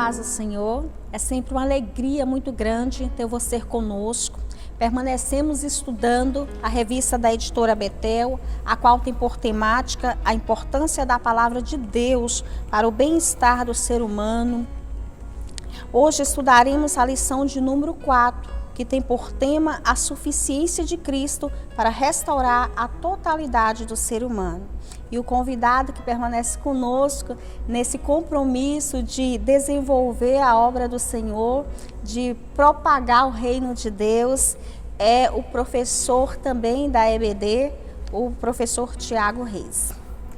paz do Senhor. É sempre uma alegria muito grande ter você conosco. Permanecemos estudando a revista da editora Betel, a qual tem por temática a importância da palavra de Deus para o bem-estar do ser humano. Hoje estudaremos a lição de número 4, que tem por tema a suficiência de Cristo para restaurar a totalidade do ser humano. E o convidado que permanece conosco nesse compromisso de desenvolver a obra do Senhor, de propagar o reino de Deus, é o professor também da EBD, o professor Tiago Reis.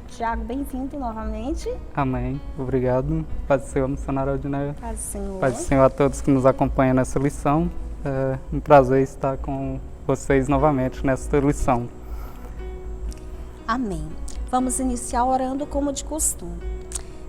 Tiago, bem-vindo novamente. Amém. Obrigado. Paz do Senhor, missionário Aldineia. Paz do Senhor. Paz do Senhor a todos que nos acompanham nessa lição. É um prazer estar com vocês novamente nesta lição. Amém. Vamos iniciar orando como de costume.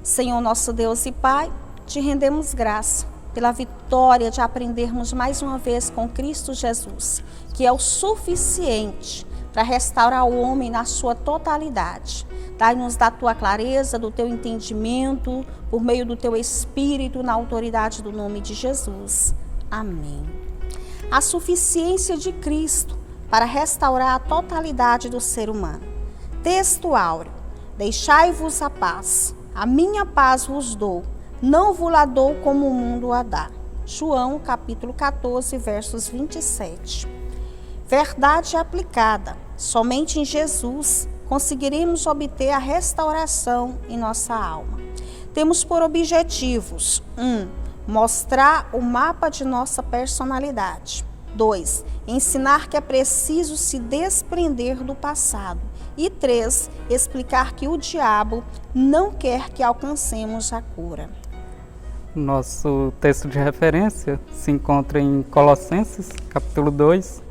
Senhor nosso Deus e Pai, te rendemos graça pela vitória de aprendermos mais uma vez com Cristo Jesus, que é o suficiente para restaurar o homem na sua totalidade. Dai-nos da tua clareza, do teu entendimento, por meio do teu Espírito, na autoridade do nome de Jesus. Amém. A suficiência de Cristo para restaurar a totalidade do ser humano. Texto áureo: deixai-vos a paz, a minha paz vos dou, não vos la dou como o mundo a dá. João capítulo 14, versos 27. Verdade aplicada: somente em Jesus conseguiremos obter a restauração em nossa alma. Temos por objetivos: 1. Mostrar o mapa de nossa personalidade. 2. Ensinar que é preciso se desprender do passado. E 3. Explicar que o diabo não quer que alcancemos a cura. Nosso texto de referência se encontra em Colossenses, capítulo 2,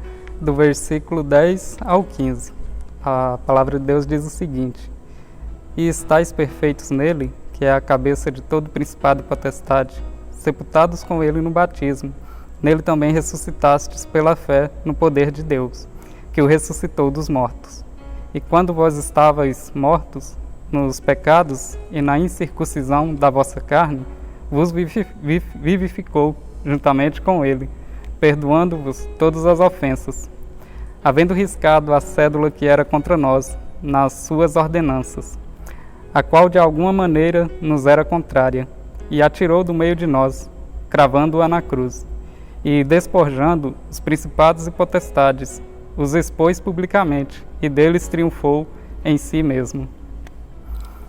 do versículo 10 ao 15. A palavra de Deus diz o seguinte: E estáis perfeitos nele, que é a cabeça de todo principado e potestade, sepultados com ele no batismo. Nele também ressuscitastes pela fé no poder de Deus, que o ressuscitou dos mortos. E quando vós estavais mortos nos pecados e na incircuncisão da vossa carne, vos vivificou juntamente com ele, perdoando-vos todas as ofensas, havendo riscado a cédula que era contra nós nas suas ordenanças, a qual de alguma maneira nos era contrária, e a tirou do meio de nós, cravando-a na cruz, e despojando os principados e potestades, os expôs publicamente, e deles triunfou em si mesmo.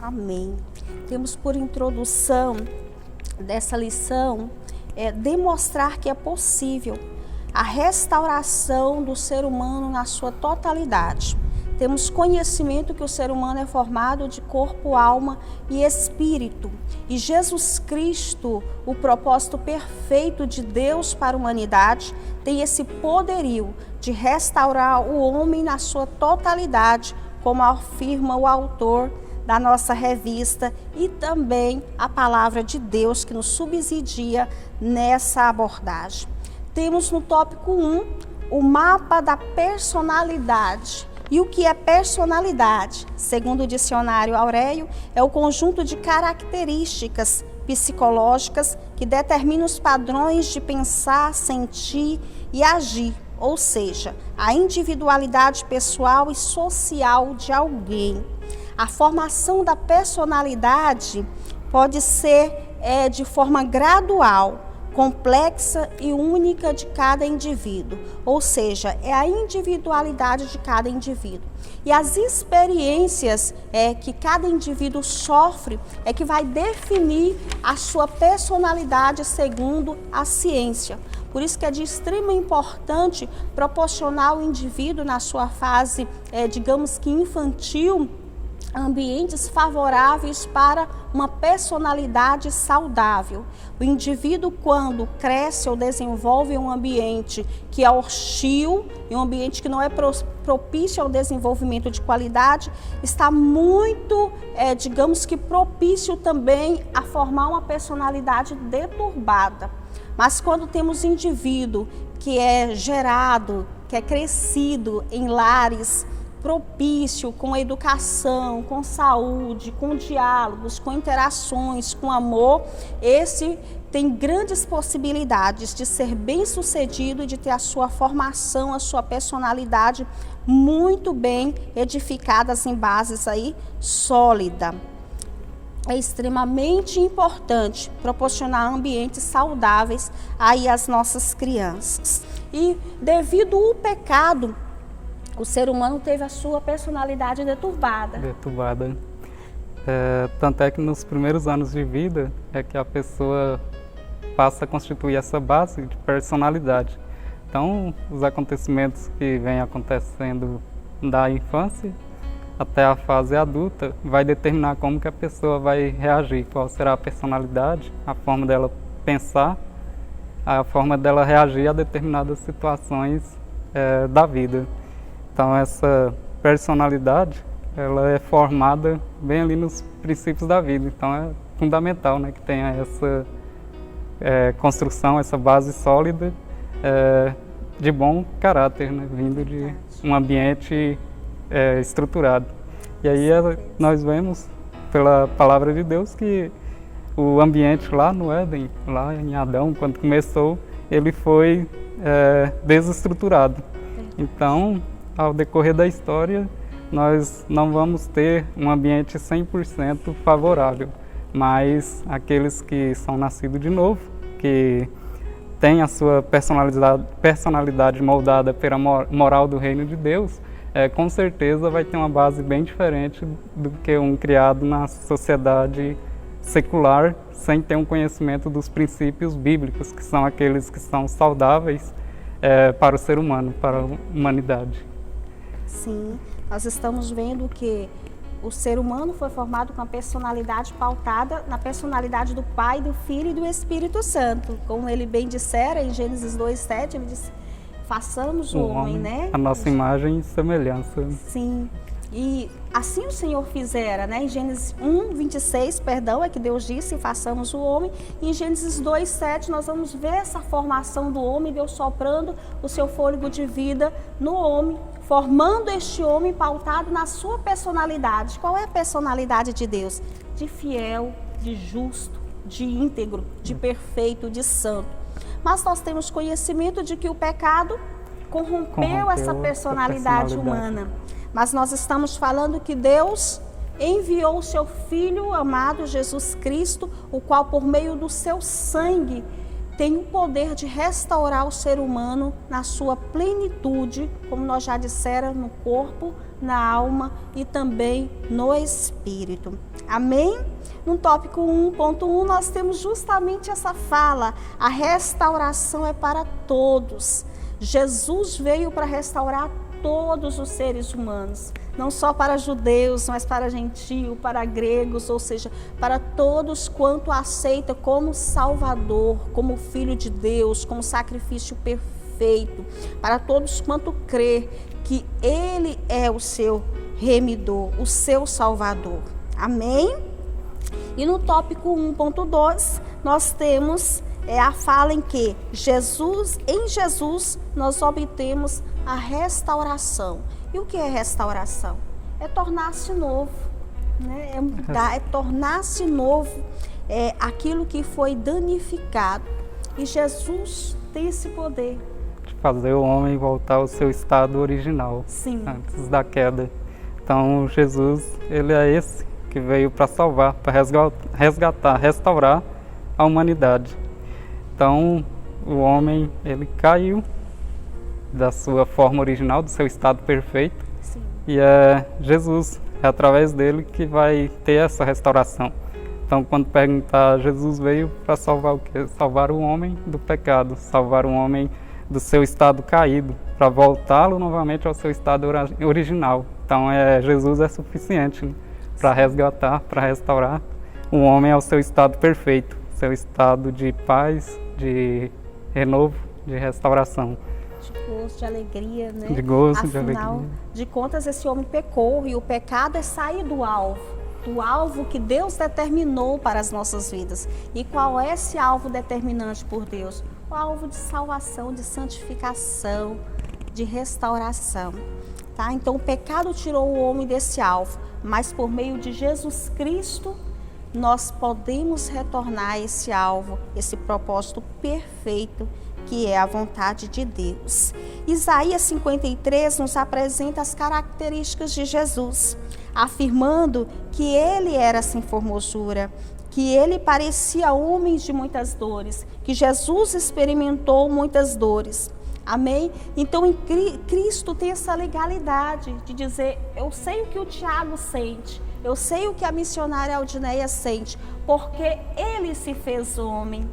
Amém. Temos por introdução dessa lição demonstrar que é possível a restauração do ser humano na sua totalidade. Temos conhecimento que o ser humano é formado de corpo, alma e espírito. E Jesus Cristo, o propósito perfeito de Deus para a humanidade, tem esse poderio de restaurar o homem na sua totalidade, como afirma o autor da nossa revista e também a palavra de Deus que nos subsidia nessa abordagem. Temos no tópico 1 o mapa da personalidade. E o que é personalidade? Segundo o dicionário Aurélio, é o conjunto de características psicológicas que determinam os padrões de pensar, sentir e agir, ou seja, a individualidade pessoal e social de alguém. A formação da personalidade pode ser de forma gradual, complexa e única de cada indivíduo, ou seja, é a individualidade de cada indivíduo. E as experiências que cada indivíduo sofre é que vai definir a sua personalidade segundo a ciência. Por isso que é de extrema importância proporcionar ao indivíduo na sua fase, digamos que infantil, ambientes favoráveis para uma personalidade saudável. O indivíduo, quando cresce ou desenvolve um ambiente que é hostil, e um ambiente que não é propício ao desenvolvimento de qualidade, está muito, digamos que propício também a formar uma personalidade deturbada. Mas quando temos indivíduo que é gerado, que é crescido em lares propício, com educação, com saúde, com diálogos, com interações, com amor, esse tem grandes possibilidades de ser bem-sucedido e de ter a sua formação, a sua personalidade muito bem edificadas em bases aí sólida. É extremamente importante proporcionar ambientes saudáveis aí às nossas crianças. E devido ao pecado, o ser humano teve a sua personalidade deturbada. Tanto é que nos primeiros anos de vida é que a pessoa passa a constituir essa base de personalidade. Então, os acontecimentos que vêm acontecendo da infância até a fase adulta vai determinar como que a pessoa vai reagir, qual será a personalidade, a forma dela pensar, a forma dela reagir a determinadas situações da vida. Então, essa personalidade, ela é formada bem ali nos princípios da vida. Então, é fundamental, né, que tenha essa construção, essa base sólida de bom caráter, né, vindo de um ambiente estruturado. E aí nós vemos pela palavra de Deus que o ambiente lá no Éden, lá em Adão, quando começou, ele foi desestruturado. Então, ao decorrer da história, nós não vamos ter um ambiente 100% favorável, mas aqueles que são nascidos de novo, que têm a sua personalidade moldada pela moral do reino de Deus, com certeza vai ter uma base bem diferente do que um criado na sociedade secular, sem ter um conhecimento dos princípios bíblicos, que são aqueles que são saudáveis para o ser humano, para a humanidade. Sim, nós estamos vendo que o ser humano foi formado com a personalidade pautada na personalidade do Pai, do Filho e do Espírito Santo. Como ele bem dissera em Gênesis 2:7, ele disse, façamos o homem, né? A nossa imagem e semelhança. Sim, e assim o Senhor fizera, né? Em Gênesis 1:26, é que Deus disse, façamos o homem. E em Gênesis 2:7 nós vamos ver essa formação do homem, Deus soprando o seu fôlego de vida no homem, formando este homem pautado na sua personalidade. Qual é a personalidade de Deus? De fiel, de justo, de íntegro, de perfeito, de santo. Mas nós temos conhecimento de que o pecado corrompeu essa personalidade humana. Mas nós estamos falando que Deus enviou o seu Filho amado Jesus Cristo, o qual por meio do seu sangue tem o poder de restaurar o ser humano na sua plenitude, como nós já dissera, no corpo, na alma e também no espírito. Amém? No tópico 1.1 nós temos justamente essa fala, a restauração é para todos. Jesus veio para restaurar todos os seres humanos, não só para judeus, mas para gentio, para gregos, ou seja, para todos quanto aceita como Salvador, como Filho de Deus, como sacrifício perfeito, para todos quanto crê que Ele é o seu remidor, o seu Salvador. Amém? E no tópico 1.2 nós temos a fala em que em Jesus nós obtemos a restauração. E o que é restauração? É tornar-se novo, né? É tornar-se novo aquilo que foi danificado. E Jesus tem esse poder de fazer o homem voltar ao seu estado original. Sim. Antes da queda. Então Jesus, ele é esse que veio para salvar, para resgatar, restaurar a humanidade. Então o homem, ele caiu da sua forma original, do seu estado perfeito. Sim. E é Jesus, é através dele que vai ter essa restauração. Então, quando perguntar, Jesus veio para salvar o quê? Salvar o homem do pecado, salvar o homem do seu estado caído, para voltá-lo novamente ao seu estado original. Então, Jesus é suficiente, né, para resgatar, para restaurar o homem ao seu estado perfeito, seu estado de paz, de renovo, de restauração. De gozo, de alegria, né? De gozo, Afinal, de alegria. De contas, esse homem pecou e o pecado é sair do alvo que Deus determinou para as nossas vidas. E qual é esse alvo determinante por Deus? O alvo de salvação, de santificação, de restauração. tá? Então o pecado tirou o homem desse alvo, mas por meio de Jesus Cristo nós podemos retornar a esse alvo, esse propósito perfeito que é a vontade de Deus. Isaías 53 nos apresenta as características de Jesus, afirmando que ele era sem formosura, que ele parecia homem de muitas dores, que Jesus experimentou muitas dores. Amém? Então, em Cristo tem essa legalidade de dizer, eu sei o que o Tiago sente, eu sei o que a missionária Aldineia sente, porque ele se fez homem.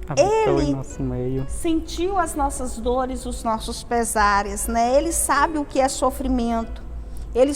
Habitou Ele em nosso meio. sentiu as nossas dores, os nossos pesares, né? Ele sabe o que é sofrimento, ele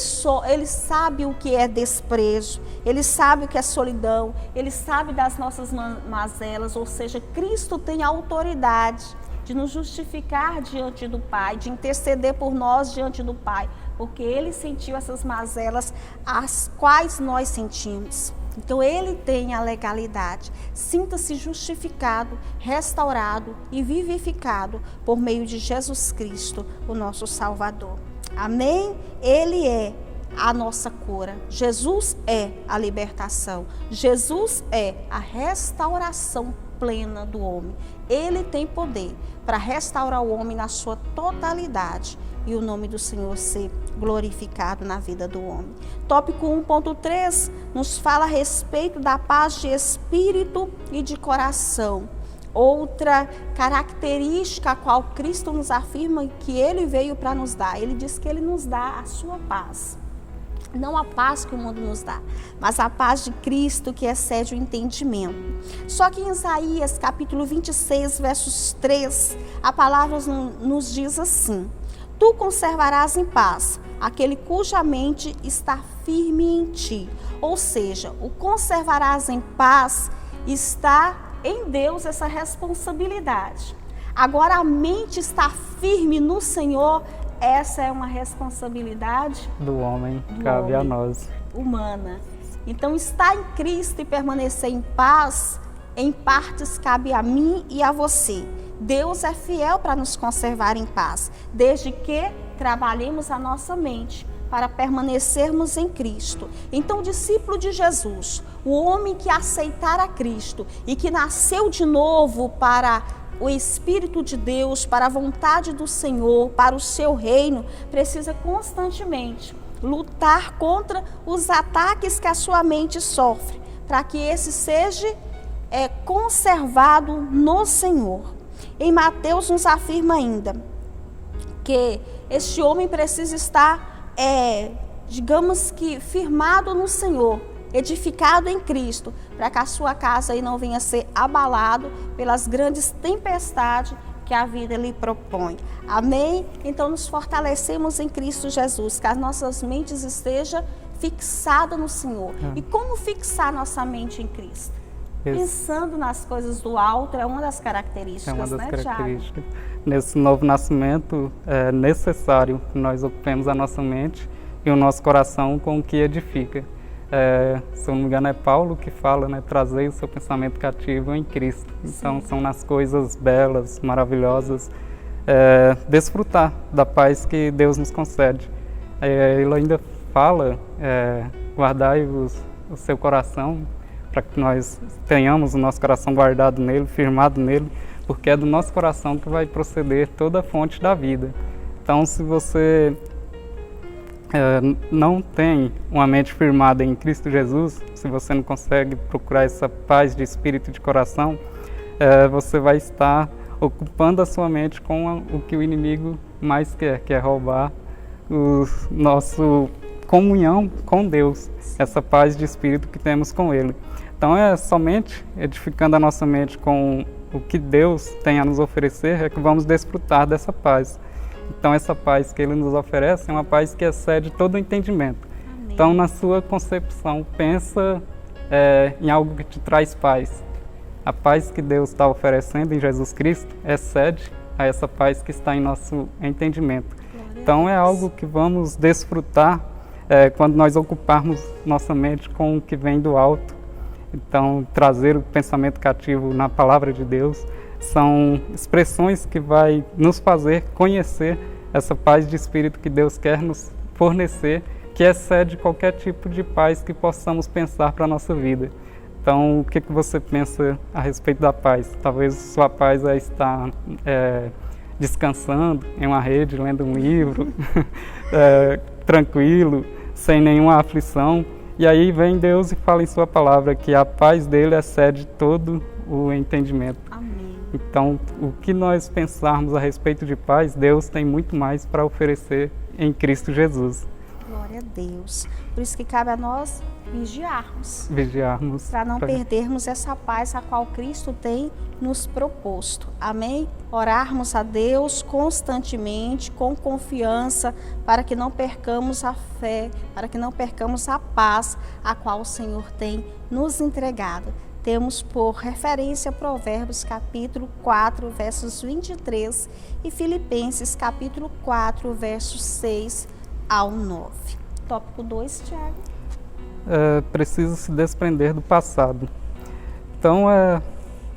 sabe o que é desprezo, ele sabe o que é solidão, ele sabe das nossas mazelas, ou seja, Cristo tem a autoridade de nos justificar diante do Pai, de interceder por nós diante do Pai, porque ele sentiu essas mazelas as quais nós sentimos. Então ele tem a legalidade. Sinta-se justificado, restaurado e vivificado por meio de Jesus Cristo, o nosso Salvador. Amém? Ele é a nossa cura. Jesus é a libertação. Jesus é a restauração plena do homem. Ele tem poder para restaurar o homem na sua totalidade e o nome do Senhor ser glorificado na vida do homem. Tópico 1.3 nos fala a respeito da paz de espírito e de coração. Outra característica a qual Cristo nos afirma que ele veio para nos dar. Ele diz que ele nos dá a sua paz. Não a paz que o mundo nos dá, mas a paz de Cristo que excede o entendimento. Só que em Isaías capítulo 26, versos 3, a palavra nos diz assim: tu conservarás em paz aquele cuja mente está firme em ti. Ou seja, o conservarás em paz está em Deus essa responsabilidade. Agora a mente está firme no Senhor. Essa é uma responsabilidade do homem, cabe a nós. Humana. Então, estar em Cristo e permanecer em paz, em partes cabe a mim e a você. Deus é fiel para nos conservar em paz, desde que trabalhemos a nossa mente para permanecermos em Cristo. Então, o discípulo de Jesus, o homem que aceitar a Cristo e que nasceu de novo para o Espírito de Deus, para a vontade do Senhor, para o seu reino, precisa constantemente lutar contra os ataques que a sua mente sofre, para que esse seja conservado no Senhor. Em Mateus nos afirma ainda que este homem precisa estar, digamos que, firmado no Senhor, edificado em Cristo, para que a sua casa aí não venha a ser abalado pelas grandes tempestades que a vida lhe propõe. Amém? Então nos fortalecemos em Cristo Jesus, que as nossas mentes estejam fixadas no Senhor. E como fixar nossa mente em Cristo? Pensando nas coisas do alto é uma das características, É uma das características. Thiago? Nesse novo nascimento é necessário que nós ocupemos a nossa mente e o nosso coração com o que edifica. Se eu não me engano é Paulo que fala, né, trazer o seu pensamento cativo em Cristo. Então são nas coisas belas, maravilhosas, desfrutar da paz que Deus nos concede. Ele ainda fala, guardai o seu coração, para que nós tenhamos o nosso coração guardado nele, firmado nele, porque é do nosso coração que vai proceder toda a fonte da vida. Então, se você não tem uma mente firmada em Cristo Jesus, se você não consegue procurar essa paz de espírito e de coração, você vai estar ocupando a sua mente com o que o inimigo mais quer, que é roubar nossa comunhão com Deus, essa paz de espírito que temos com Ele. Então é somente edificando a nossa mente com o que Deus tem a nos oferecer é que vamos desfrutar dessa paz. Então essa paz que Ele nos oferece é uma paz que excede todo o entendimento. Amém. Então na sua concepção, pensa em algo que te traz paz. A paz que Deus está oferecendo em Jesus Cristo excede a essa paz que está em nosso entendimento. Então é algo que vamos desfrutar quando nós ocuparmos nossa mente com o que vem do alto. Então trazer o pensamento cativo na palavra de Deus são expressões que vai nos fazer conhecer essa paz de espírito que Deus quer nos fornecer, que excede qualquer tipo de paz que possamos pensar para a nossa vida. Então, o que você pensa a respeito da paz? Talvez sua paz é estar descansando em uma rede, lendo um livro, tranquilo, sem nenhuma aflição. E aí vem Deus e fala em sua palavra que a paz dele excede todo o entendimento. Amém. Então, o que nós pensarmos a respeito de paz, Deus tem muito mais para oferecer em Cristo Jesus. Glória a Deus. Por isso que cabe a nós vigiarmos. Para não perdermos essa paz a qual Cristo tem nos proposto. Amém? Orarmos a Deus constantemente, com confiança, para que não percamos a fé, para que não percamos a paz a qual o Senhor tem nos entregado. Temos por referência Provérbios capítulo 4, versos 23 e Filipenses capítulo 4, versos 6 ao 9. Tópico 2, Tiago. Preciso se desprender do passado. Então,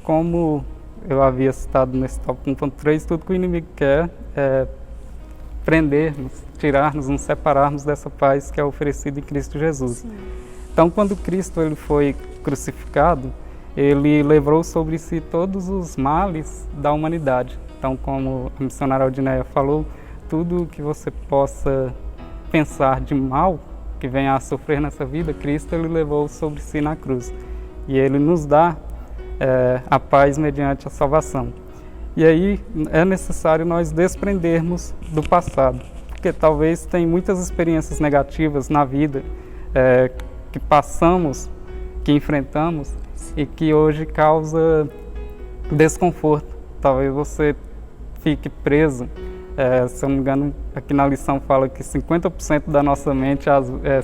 como eu havia citado nesse tópico 1.3, tudo que o inimigo quer é prender-nos, tirar-nos, nos separarmos dessa paz que é oferecida em Cristo Jesus. Sim. Então, quando Cristo ele foi crucificado, ele levou sobre si todos os males da humanidade. Então, como a missionária Aldineia falou, tudo que você possa pensar de mal que venha a sofrer nessa vida, Cristo ele levou sobre si na cruz. E ele nos dá a paz mediante a salvação. E aí é necessário nós desprendermos do passado, porque talvez tem muitas experiências negativas na vida que passamos, que enfrentamos e que hoje causa desconforto. Talvez você fique preso. Se eu não me engano, aqui na lição fala que 50% da nossa mente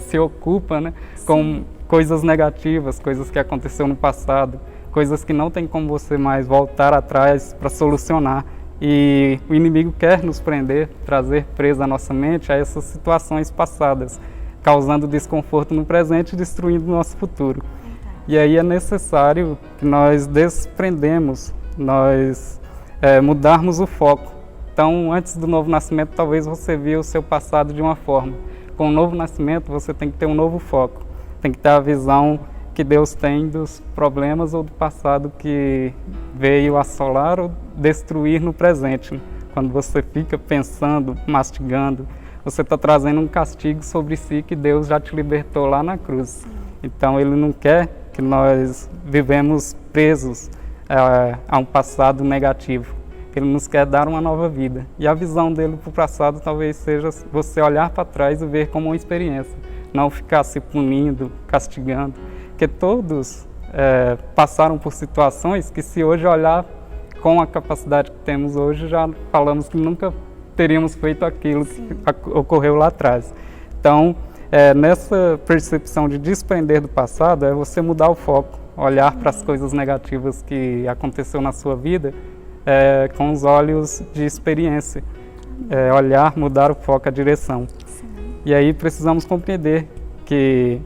se ocupa, né, com coisas negativas, coisas que aconteceram no passado, coisas que não tem como você mais voltar atrás para solucionar. E o inimigo quer nos prender, trazer presa a nossa mente a essas situações passadas, causando desconforto no presente e destruindo o nosso futuro. E aí é necessário que nós desprendemos, nós mudarmos o foco. Então, antes do novo nascimento, talvez você via o seu passado de uma forma. Com o novo nascimento, você tem que ter um novo foco. Tem que ter a visão que Deus tem dos problemas ou do passado que veio assolar ou destruir no presente. Quando você fica pensando, mastigando, você está trazendo um castigo sobre si que Deus já te libertou lá na cruz. Então, Ele não quer que nós vivemos presos a um passado negativo. Ele nos quer dar uma nova vida. E a visão dele para o passado talvez seja você olhar para trás e ver como uma experiência. Não ficar se punindo, castigando. Porque todos passaram por situações que, se hoje olhar com a capacidade que temos hoje, já falamos que nunca teríamos feito aquilo que ocorreu lá atrás. Então, nessa percepção de desprender do passado, é você mudar o foco, olhar para as coisas negativas que aconteceu na sua vida com os olhos de experiência, olhar, mudar o foco, a direção. Sim. E aí precisamos compreender que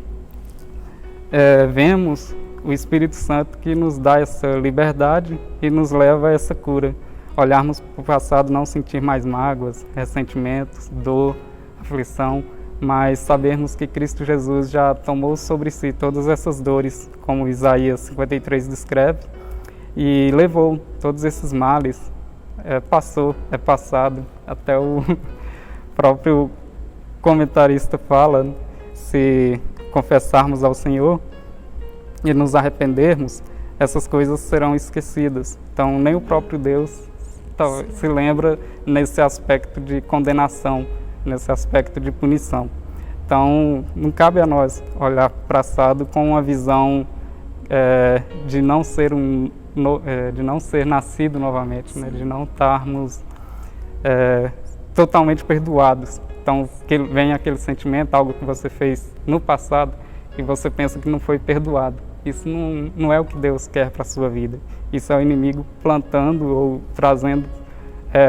vemos o Espírito Santo que nos dá essa liberdade e nos leva a essa cura. Olharmos para o passado, não sentir mais mágoas, ressentimentos, dor, aflição, mas sabermos que Cristo Jesus já tomou sobre si todas essas dores, como Isaías 53 descreve, e levou todos esses males, passado, até o próprio comentarista fala, se confessarmos ao Senhor e nos arrependermos, essas coisas serão esquecidas. Então, nem o próprio Deus se lembra nesse aspecto de condenação, nesse aspecto de punição. Então, não cabe a nós olhar para o passado com uma visão de não ser de não ser nascido novamente, né? De não estarmos totalmente perdoados. Então, que vem aquele sentimento, algo que você fez no passado e você pensa que não foi perdoado. Isso não é o que Deus quer para a sua vida. Isso é o inimigo plantando ou trazendo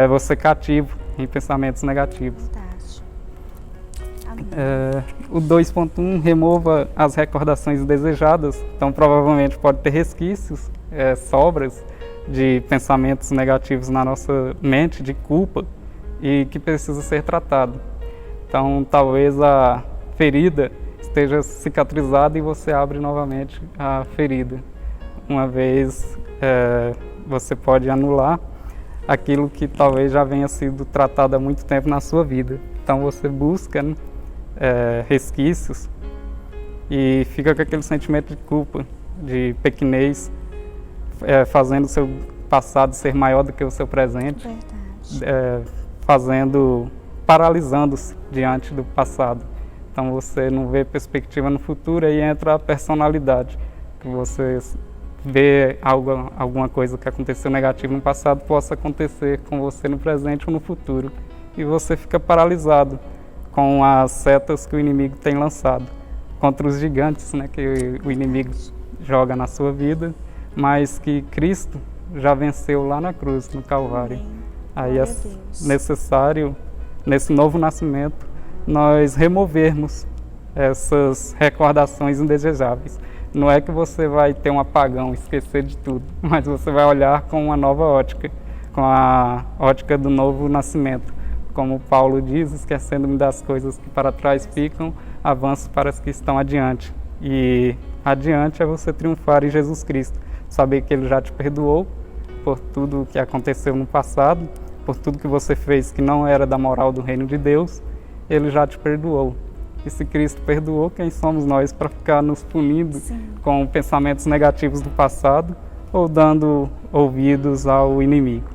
você cativo em pensamentos negativos. O 2.1, remova as recordações indesejadas. Então, provavelmente pode ter resquícios, sobras de pensamentos negativos na nossa mente, de culpa. e que precisa ser tratado. Então, talvez a ferida esteja cicatrizada e você abre novamente a ferida. Uma vez você pode anular aquilo que talvez já venha sido tratado há muito tempo na sua vida. Então você busca, né, resquícios e fica com aquele sentimento de culpa, de pequenez, fazendo o seu passado ser maior do que o seu presente, paralisando-se diante do passado. Então você não vê perspectiva no futuro e entra a personalidade, que você vê alguma coisa que aconteceu negativo no passado possa acontecer com você no presente ou no futuro. E você fica paralisado com as setas que o inimigo tem lançado contra os gigantes, né, que o inimigo joga na sua vida, mas que Cristo já venceu lá na cruz, no Calvário. Aí é necessário, nesse novo nascimento, nós removermos essas recordações indesejáveis. Não é que você vai ter um apagão, esquecer de tudo, mas você vai olhar com uma nova ótica, com a ótica do novo nascimento. Como Paulo diz, esquecendo-me das coisas que para trás ficam, avanço para as que estão adiante. E adiante é você triunfar em Jesus Cristo, saber que Ele já te perdoou por tudo que aconteceu no passado, por tudo que você fez que não era da moral do reino de Deus, Ele já te perdoou. E se Cristo perdoou, quem somos nós para ficar nos punindo com pensamentos negativos do passado ou dando ouvidos ao inimigo?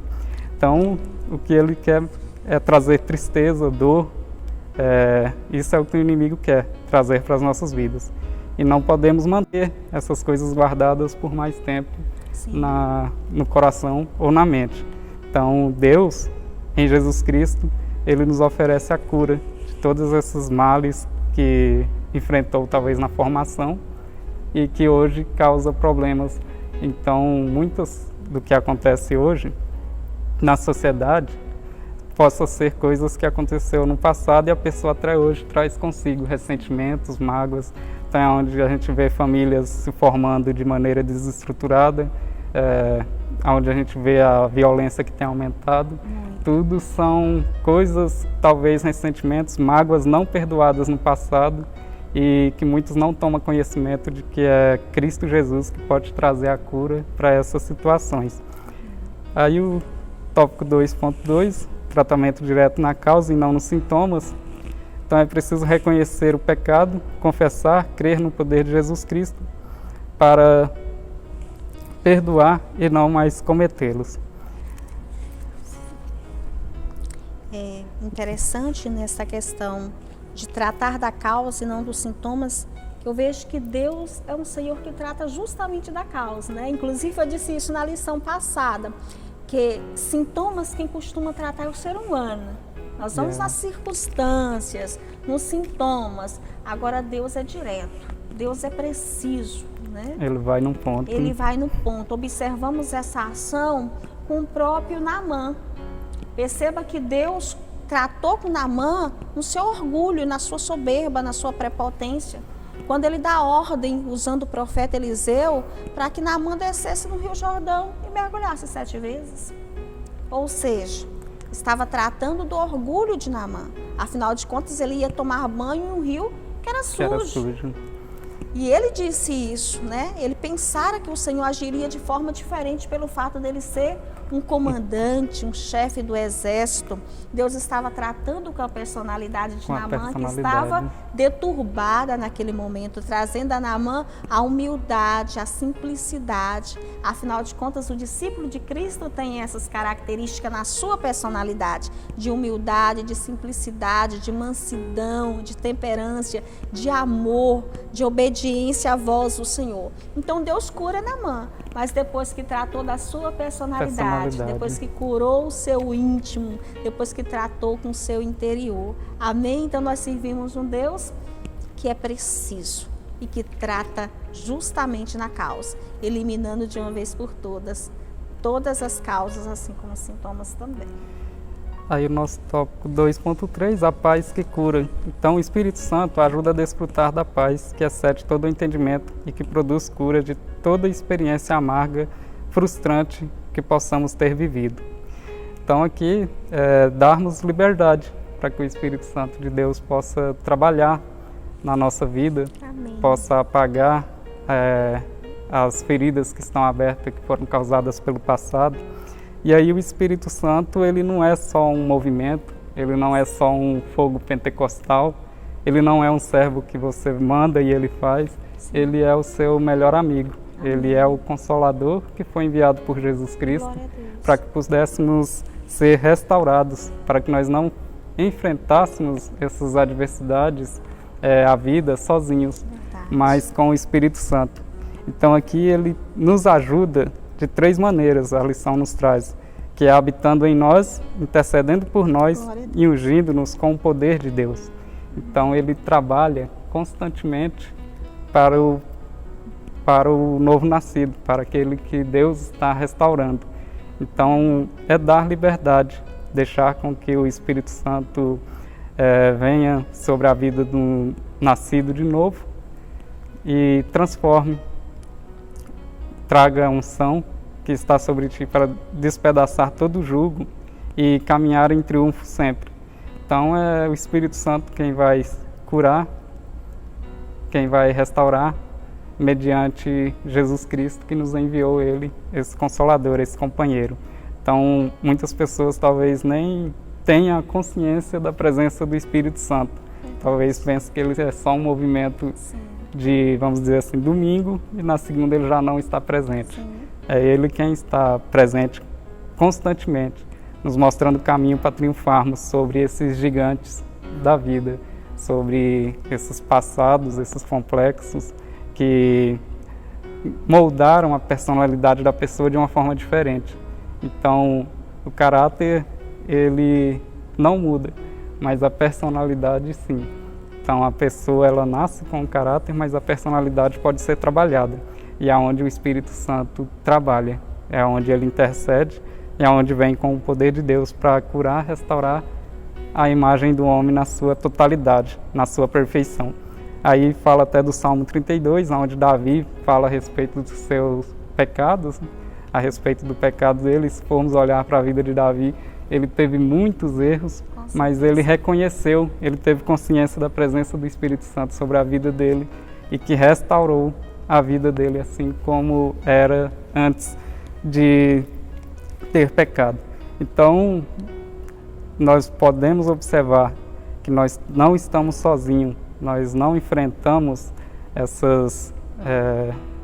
Então, o que Ele quer é trazer tristeza, dor, isso é o que o inimigo quer trazer para as nossas vidas. E não podemos manter essas coisas guardadas por mais tempo no coração ou na mente. Então, Deus, em Jesus Cristo, Ele nos oferece a cura de todos esses males que enfrentou talvez na formação e que hoje causa problemas. Então, muitas do que acontece hoje na sociedade possa ser coisas que aconteceu no passado e a pessoa até hoje traz consigo ressentimentos, mágoas. Então, é onde a gente vê famílias se formando de maneira desestruturada, onde a gente vê a violência que tem aumentado. Tudo são coisas, talvez ressentimentos, mágoas não perdoadas no passado e que muitos não tomam conhecimento de que é Cristo Jesus que pode trazer a cura para essas situações. Aí o tópico 2.2, tratamento direto na causa e não nos sintomas. Então é preciso reconhecer o pecado, confessar, crer no poder de Jesus Cristo para perdoar e não mais cometê-los. É interessante nessa questão de tratar da causa e não dos sintomas, que eu vejo que Deus é um Senhor que trata justamente da causa, né? Inclusive eu disse isso na lição passada, que sintomas quem costuma tratar é o ser humano. Nós vamos nas circunstâncias, nos sintomas. Agora Deus é direto, Deus é preciso, né? Ele vai no ponto. Ele vai no ponto. Observamos essa ação com o próprio Naamã. Perceba que Deus tratou com Naamã no seu orgulho, na sua soberba, na sua prepotência. Quando ele dá ordem, usando o profeta Eliseu, para que Naamã descesse no Rio Jordão e mergulhasse 7 vezes. Ou seja, estava tratando do orgulho de Naamã. Afinal de contas, ele ia tomar banho em um rio que era sujo. E ele disse isso, né? Ele pensara que o Senhor agiria de forma diferente pelo fato dele ser um comandante, um chefe do exército. Deus estava tratando com a personalidade de Naamã, que estava deturbada naquele momento, trazendo a Naamã a humildade, a simplicidade. Afinal de contas, o discípulo de Cristo tem essas características na sua personalidade, de humildade, de simplicidade, de mansidão, de temperância, de amor, de obediência à voz do Senhor. Então Deus cura Naamã, mas depois que tratou da sua personalidade, depois que curou o seu íntimo, depois que tratou com o seu interior. Amém? Então nós servimos um Deus que é preciso e que trata justamente na causa, eliminando de uma vez por todas as causas, assim como os sintomas também. Aí o nosso tópico 2.3, a paz que cura. Então o Espírito Santo ajuda a desfrutar da paz que excede todo o entendimento e que produz cura de toda experiência amarga, frustrante que possamos ter vivido. Então aqui darmos liberdade para que o Espírito Santo de Deus possa trabalhar na nossa vida, Amém. possa apagar as feridas que estão abertas, que foram causadas pelo passado. E aí o Espírito Santo, ele não é só um movimento, ele não é só um fogo pentecostal, ele não é um servo que você manda e ele faz, ele é o seu melhor amigo. Amém. Ele é o Consolador que foi enviado por Jesus Cristo para que pudéssemos ser restaurados, para que nós não enfrentássemos essas adversidades, a vida sozinhos, mas com o Espírito Santo. Então aqui ele nos ajuda de 3 maneiras, a lição nos traz, que é habitando em nós, intercedendo por nós e ungindo-nos com o poder de Deus. Então ele trabalha constantemente para o novo nascido, para aquele que Deus está restaurando. Então é dar liberdade, deixar com que o Espírito Santo venha sobre a vida do nascido de novo e transforme, traga a unção que está sobre ti para despedaçar todo o jugo e caminhar em triunfo sempre. Então é o Espírito Santo quem vai curar, quem vai restaurar, mediante Jesus Cristo que nos enviou ele, esse Consolador, esse companheiro. Então muitas pessoas talvez nem tenham consciência da presença do Espírito Santo. Talvez pensem que ele é só um movimento de, vamos dizer assim, domingo, e na segunda ele já não está presente. Sim. É ele quem está presente constantemente, nos mostrando o caminho para triunfarmos sobre esses gigantes da vida, sobre esses passados, esses complexos que moldaram a personalidade da pessoa de uma forma diferente. Então, o caráter, ele não muda, mas a personalidade sim. Então a pessoa ela nasce com o caráter, mas a personalidade pode ser trabalhada. E é onde o Espírito Santo trabalha, é onde ele intercede, é onde vem com o poder de Deus para curar, restaurar a imagem do homem na sua totalidade, na sua perfeição. Aí fala até do Salmo 32, onde Davi fala a respeito dos seus pecados, a respeito do pecado dele. Se formos olhar para a vida de Davi, ele teve muitos erros, mas ele reconheceu, ele teve consciência da presença do Espírito Santo sobre a vida dele e que restaurou a vida dele assim como era antes de ter pecado. Então, nós podemos observar que nós não estamos sozinhos, nós não enfrentamos esses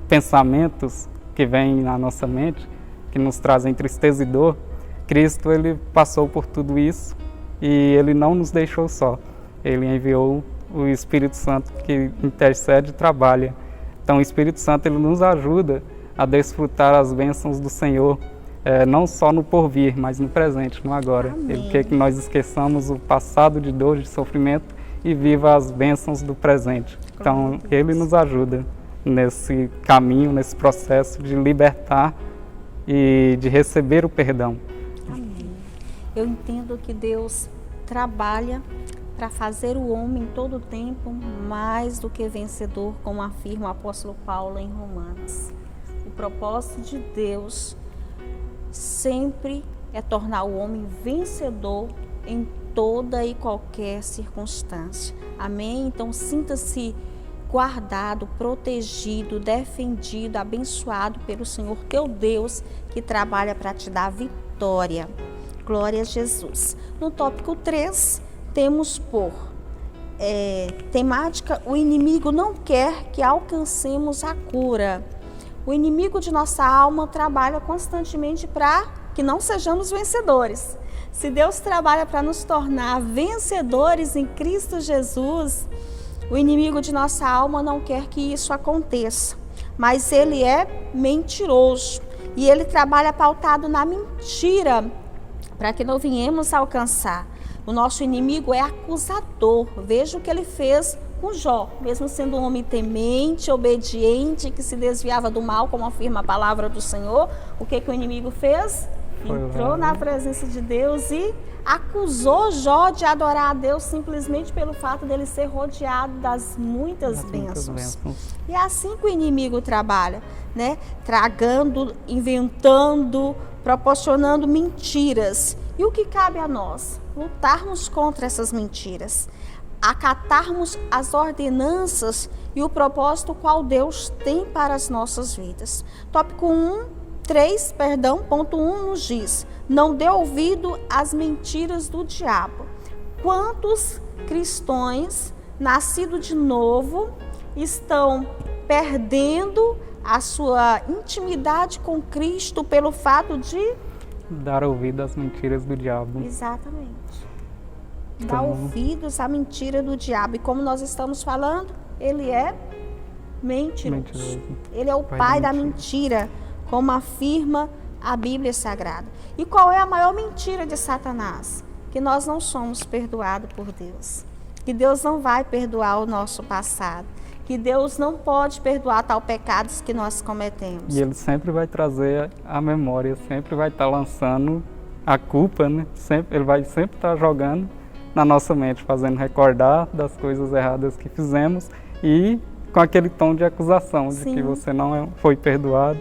pensamentos que vêm na nossa mente, que nos trazem tristeza e dor. Cristo, ele passou por tudo isso e ele não nos deixou só. Ele enviou o Espírito Santo que intercede e trabalha. Então o Espírito Santo ele nos ajuda a desfrutar as bênçãos do Senhor, não só no porvir, mas no presente, no agora. Amém. Ele quer que nós esqueçamos o passado de dor, de sofrimento e viva as bênçãos do presente. Então ele nos ajuda nesse caminho, nesse processo de libertar e de receber o perdão. Amém. Eu entendo que Deus trabalha para fazer o homem todo o tempo mais do que vencedor, como afirma o apóstolo Paulo em Romanos. O propósito de Deus sempre é tornar o homem vencedor em toda e qualquer circunstância. Amém? Então sinta-se guardado, protegido, defendido, abençoado pelo Senhor teu Deus, que trabalha para te dar vitória. Glória a Jesus. No tópico 3, temos por temática: o inimigo não quer que alcancemos a cura. O inimigo de nossa alma trabalha constantemente para que não sejamos vencedores. Se Deus trabalha para nos tornar vencedores em Cristo Jesus, o inimigo de nossa alma não quer que isso aconteça. Mas ele é mentiroso e ele trabalha pautado na mentira para que não venhamos a alcançar. O nosso inimigo é acusador. Veja o que ele fez com Jó, mesmo sendo um homem temente, obediente, que se desviava do mal, como afirma a palavra do Senhor. O que o inimigo fez? Entrou na presença de Deus e acusou Jó de adorar a Deus simplesmente pelo fato dele ser rodeado das muitas bênçãos. E é assim que o inimigo trabalha, né? Tragando, inventando, proporcionando mentiras E o que cabe a nós? Lutarmos contra essas mentiras, acatarmos as ordenanças e o propósito qual Deus tem para as nossas vidas. Tópico ponto 1 nos diz: não dê ouvido às mentiras do diabo. Quantos cristãos nascidos de novo estão perdendo a sua intimidade com Cristo pelo fato de dar ouvido às mentiras do diabo. Exatamente. Dar ouvidos à mentira do diabo. E como nós estamos falando, ele é mentiroso. Ele é o pai da mentira, como afirma a Bíblia Sagrada. E qual é a maior mentira de Satanás? Que nós não somos perdoados por Deus. Que Deus não vai perdoar o nosso passado. Que Deus não pode perdoar tal pecados que nós cometemos. E ele sempre vai trazer a memória, sempre vai estar lançando a culpa, né? Ele vai sempre estar jogando na nossa mente, fazendo recordar das coisas erradas que fizemos e com aquele tom de acusação, de que você não foi perdoado.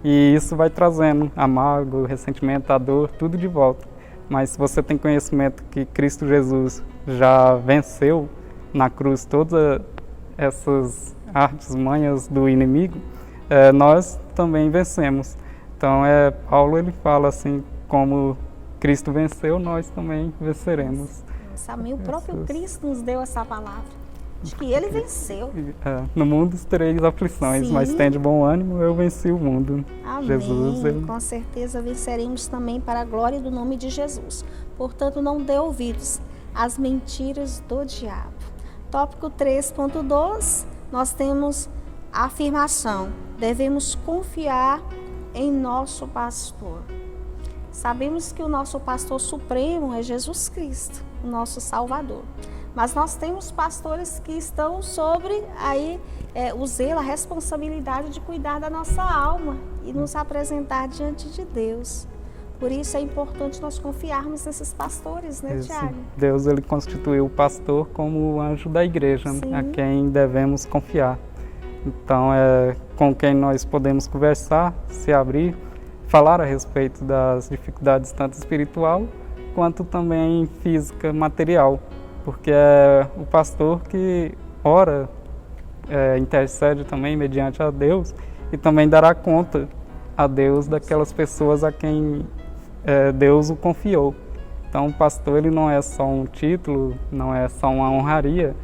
E isso vai trazendo a mágoa, o ressentimento, a dor, tudo de volta. Mas se você tem conhecimento que Cristo Jesus já venceu na cruz todas essas artes, manhas do inimigo, nós também vencemos. Então, Paulo ele fala assim, como Cristo venceu, nós também venceremos. Amém. O próprio Cristo nos deu essa palavra, de que ele venceu. No mundo tereis aflições, mas tende bom ânimo, eu venci o mundo. Amém. Jesus, com certeza venceremos também para a glória do nome de Jesus. Portanto, não dê ouvidos às mentiras do diabo. Tópico 3.2, nós temos a afirmação: devemos confiar em nosso pastor. Sabemos que o nosso pastor supremo é Jesus Cristo, o nosso Salvador. Mas nós temos pastores que estão sobre o zelo, a responsabilidade de cuidar da nossa alma e nos apresentar diante de Deus. Por isso é importante nós confiarmos nesses pastores, né, Tiago? Deus ele constituiu o pastor como o anjo da igreja, a quem devemos confiar. Então é com quem nós podemos conversar, se abrir, falar a respeito das dificuldades tanto espiritual quanto também física, material. Porque é o pastor que ora, intercede também mediante a Deus e também dará conta a Deus daquelas pessoas a quem Deus o confiou. Então o pastor ele não é só um título, não é só uma honraria,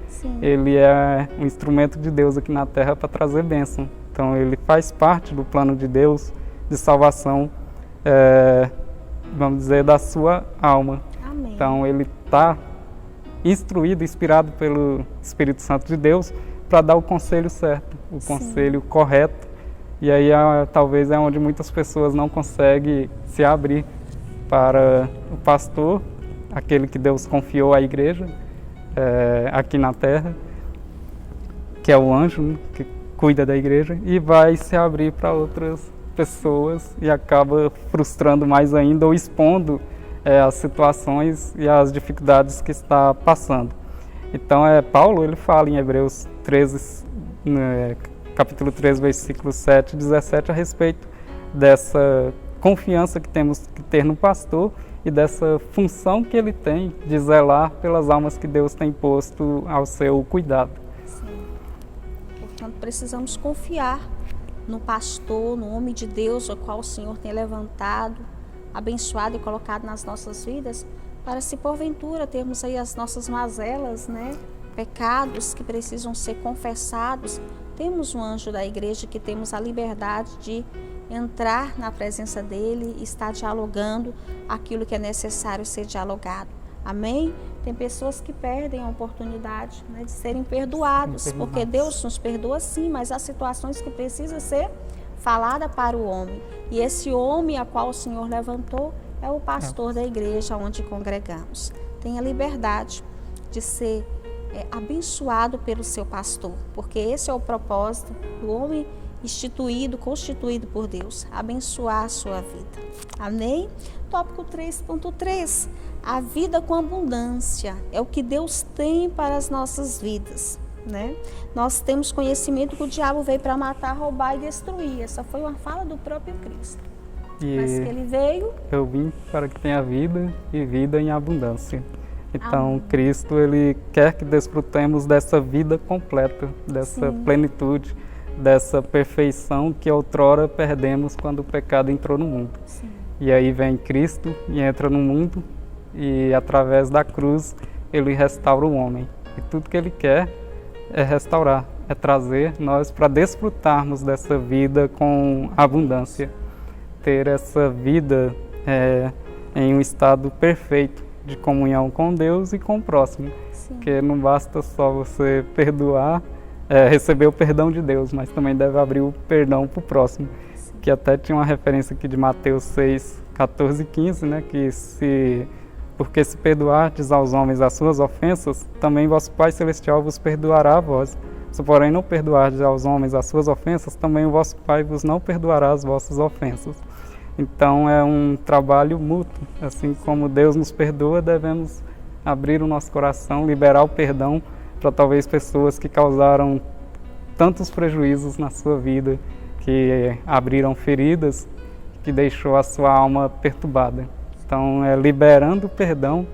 ele é um instrumento de Deus aqui na terra para trazer bênção. Então ele faz parte do plano de Deus de salvação, vamos dizer, da sua alma. Amém. Então ele está instruído, inspirado pelo Espírito Santo de Deus para dar o conselho certo, o conselho correto. E aí talvez é onde muitas pessoas não conseguem se abrir para o pastor, aquele que Deus confiou à igreja aqui na terra, que é o anjo, né, que cuida da igreja, e vai se abrir para outras pessoas e acaba frustrando mais ainda ou expondo as situações e as dificuldades que está passando. Então, Paulo ele fala em Hebreus 13, capítulo 13, versículo 7 e 17, a respeito dessa confiança que temos que ter no pastor e dessa função que ele tem de zelar pelas almas que Deus tem posto ao seu cuidado. Sim. Portanto, precisamos confiar no pastor, no homem de Deus, o qual o Senhor tem levantado, abençoado e colocado nas nossas vidas, para se porventura termos aí as nossas mazelas, né? Pecados que precisam ser confessados. Temos um anjo da igreja que temos a liberdade de entrar na presença dele e estar dialogando aquilo que é necessário ser dialogado. Amém? Tem pessoas que perdem a oportunidade, né, de serem perdoados, porque Deus nos perdoa sim, mas há situações que precisam ser falada para o homem. E esse homem a qual o Senhor levantou é o pastor da igreja onde congregamos. Tenha liberdade de ser abençoado pelo seu pastor, porque esse é o propósito do homem constituído por Deus, abençoar a sua vida. Amém? Tópico 3.3, a vida com abundância é o que Deus tem para as nossas vidas, né? Nós temos conhecimento que o diabo veio para matar, roubar e destruir. Essa foi uma fala do próprio Cristo. Mas que ele veio... Eu vim para que tenha vida e vida em abundância. Então, Cristo, ele quer que desfrutemos dessa vida completa, dessa plenitude, dessa perfeição que outrora perdemos quando o pecado entrou no mundo. Sim. E aí vem Cristo e entra no mundo e, através da cruz, ele restaura o homem. E tudo que ele quer é restaurar, é trazer nós para desfrutarmos dessa vida com abundância. Ter essa vida em um estado perfeito de comunhão com Deus e com o próximo. Sim. Porque não basta só você perdoar, receber o perdão de Deus, mas também deve abrir o perdão para o próximo. Sim. Que até tinha uma referência aqui de Mateus 6, 14 e 15, né? Porque se perdoardes aos homens as suas ofensas, também vosso Pai Celestial vos perdoará a vós. Se porém não perdoardes aos homens as suas ofensas, também o vosso Pai vos não perdoará as vossas ofensas. Então é um trabalho mútuo, assim como Deus nos perdoa, devemos abrir o nosso coração, liberar o perdão para talvez pessoas que causaram tantos prejuízos na sua vida, que abriram feridas, que deixou a sua alma perturbada. Então é liberando o perdão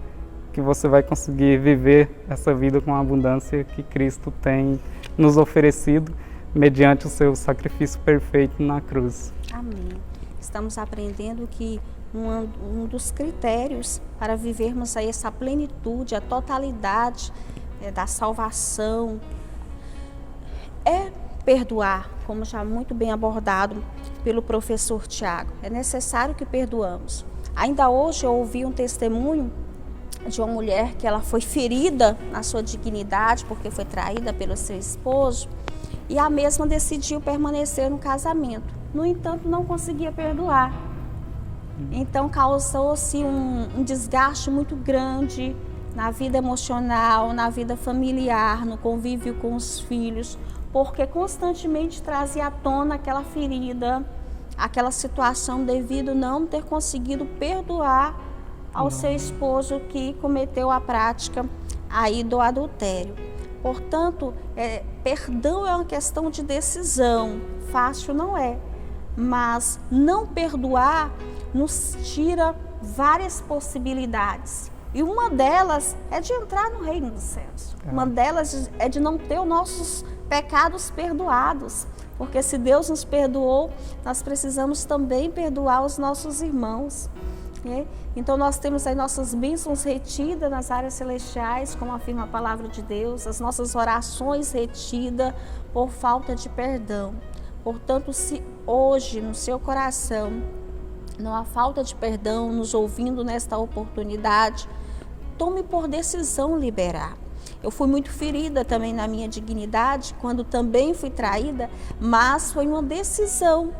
que você vai conseguir viver essa vida com a abundância que Cristo tem nos oferecido mediante o seu sacrifício perfeito na cruz. Amém. Estamos aprendendo que um dos critérios para vivermos aí essa plenitude, a totalidade da salvação é perdoar, como já muito bem abordado pelo professor Tiago. É necessário que perdoamos. Ainda hoje eu ouvi um testemunho de uma mulher que ela foi ferida na sua dignidade porque foi traída pelo seu esposo e a mesma decidiu permanecer no casamento. No entanto, não conseguia perdoar. Então, causou-se um desgaste muito grande na vida emocional, na vida familiar, no convívio com os filhos, porque constantemente trazia à tona aquela ferida, aquela situação devido não ter conseguido perdoar ao seu esposo que cometeu a prática aí do adultério. Portanto, perdão é uma questão de decisão, fácil não é. Mas não perdoar nos tira várias possibilidades. E uma delas é de entrar no reino dos céus. Uma delas é de não ter os nossos pecados perdoados. Porque se Deus nos perdoou, nós precisamos também perdoar os nossos irmãos. Né? Então nós temos aí nossas bênçãos retidas nas áreas celestiais, como afirma a palavra de Deus, as nossas orações retidas por falta de perdão. Portanto, se hoje no seu coração não há falta de perdão, nos ouvindo nesta oportunidade, tome por decisão liberar. Eu fui muito ferida também na minha dignidade, quando também fui traída, mas foi uma decisão,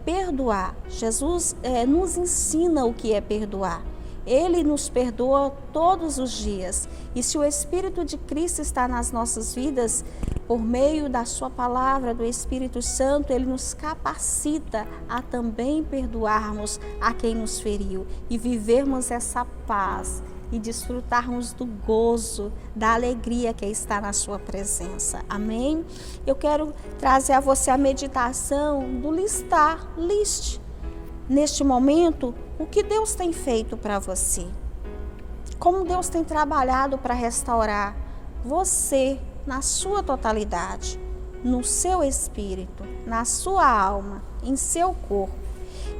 perdoar. Jesus nos ensina o que é perdoar. Ele nos perdoa todos os dias. E se o Espírito de Cristo está nas nossas vidas, por meio da sua palavra, do Espírito Santo, ele nos capacita a também perdoarmos a quem nos feriu e vivermos essa paz e desfrutarmos do gozo, da alegria que está na sua presença. Amém? Eu quero trazer a você a meditação do listar, liste. Neste momento, o que Deus tem feito para você? Como Deus tem trabalhado para restaurar você na sua totalidade, no seu espírito, na sua alma, em seu corpo.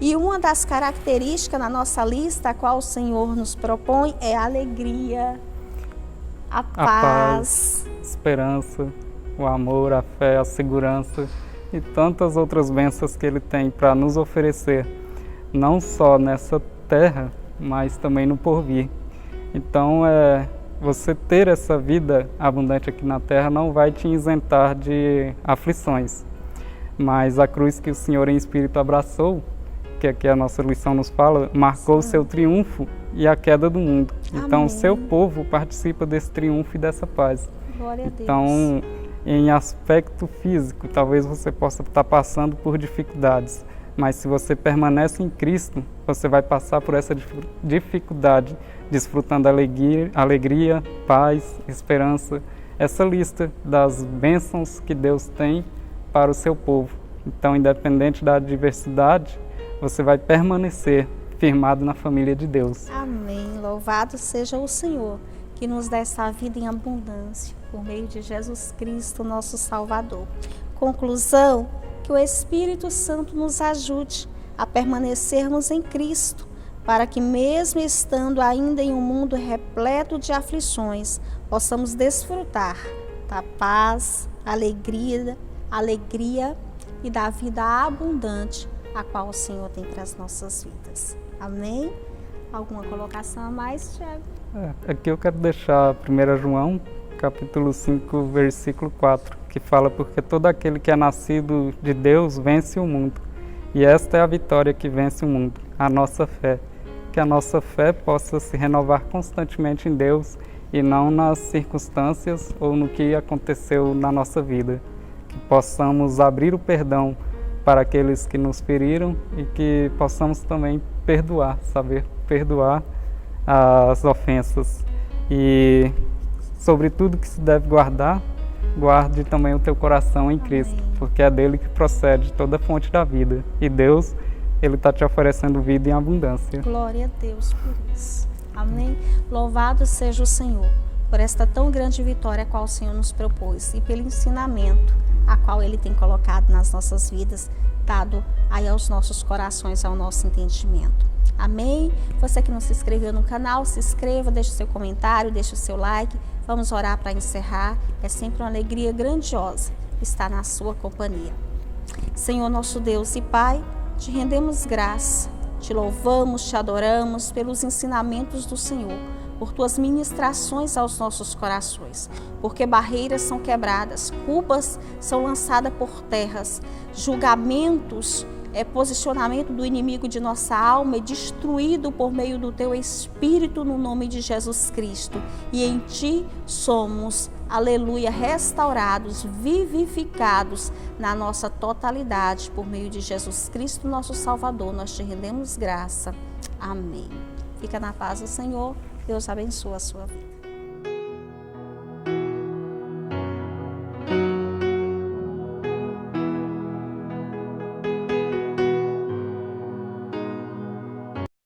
E uma das características na nossa lista, a qual o Senhor nos propõe, é a alegria, a paz, esperança, o amor, a fé, a segurança e tantas outras bênçãos que Ele tem para nos oferecer, não só nessa terra, mas também no porvir. Então, você ter essa vida abundante aqui na terra não vai te isentar de aflições, mas a cruz que o Senhor em Espírito abraçou, que aqui a nossa lição nos fala, marcou o seu triunfo e a queda do mundo. Amém. Então, o seu povo participa desse triunfo e dessa paz. Glória a Deus. Então, em aspecto físico, talvez você possa estar passando por dificuldades, mas se você permanece em Cristo, você vai passar por essa dificuldade, desfrutando alegria, paz, esperança, essa lista das bênçãos que Deus tem para o seu povo. Então, independente da adversidade, você vai permanecer firmado na família de Deus. Amém. Louvado seja o Senhor, que nos dá essa vida em abundância, por meio de Jesus Cristo, nosso Salvador. Conclusão, que o Espírito Santo nos ajude a permanecermos em Cristo, para que mesmo estando ainda em um mundo repleto de aflições, possamos desfrutar da paz, alegria e da vida abundante a qual o Senhor tem para as nossas vidas. Amém? Alguma colocação a mais, Tiago? Aqui eu quero deixar 1 João, capítulo 5, versículo 4, que fala: porque todo aquele que é nascido de Deus vence o mundo. E esta é a vitória que vence o mundo, a nossa fé. Que a nossa fé possa se renovar constantemente em Deus e não nas circunstâncias ou no que aconteceu na nossa vida. Que possamos abrir o perdão para aqueles que nos feriram e que possamos também perdoar, saber perdoar as ofensas. E sobre tudo que se deve guardar, guarde também o teu coração em Cristo, porque é dele que procede toda a fonte da vida. E Deus, Ele está te oferecendo vida em abundância. Glória a Deus por isso. Amém? Louvado seja o Senhor por esta tão grande vitória a qual o Senhor nos propôs e pelo ensinamento a qual Ele tem colocado nas nossas vidas, dado aí aos nossos corações, ao nosso entendimento. Amém? Você que não se inscreveu no canal, se inscreva, deixe o seu comentário, deixe o seu like. Vamos orar para encerrar. É sempre uma alegria grandiosa estar na sua companhia. Senhor nosso Deus e Pai, te rendemos graça, te louvamos, te adoramos pelos ensinamentos do Senhor, por tuas ministrações aos nossos corações, porque barreiras são quebradas, culpas são lançadas por terras, julgamentos, posicionamento do inimigo de nossa alma é destruído por meio do teu Espírito no nome de Jesus Cristo. E em ti somos, aleluia, restaurados, vivificados na nossa totalidade por meio de Jesus Cristo, nosso Salvador. Nós te rendemos graça. Amém. Fica na paz do Senhor. Deus abençoe a sua vida.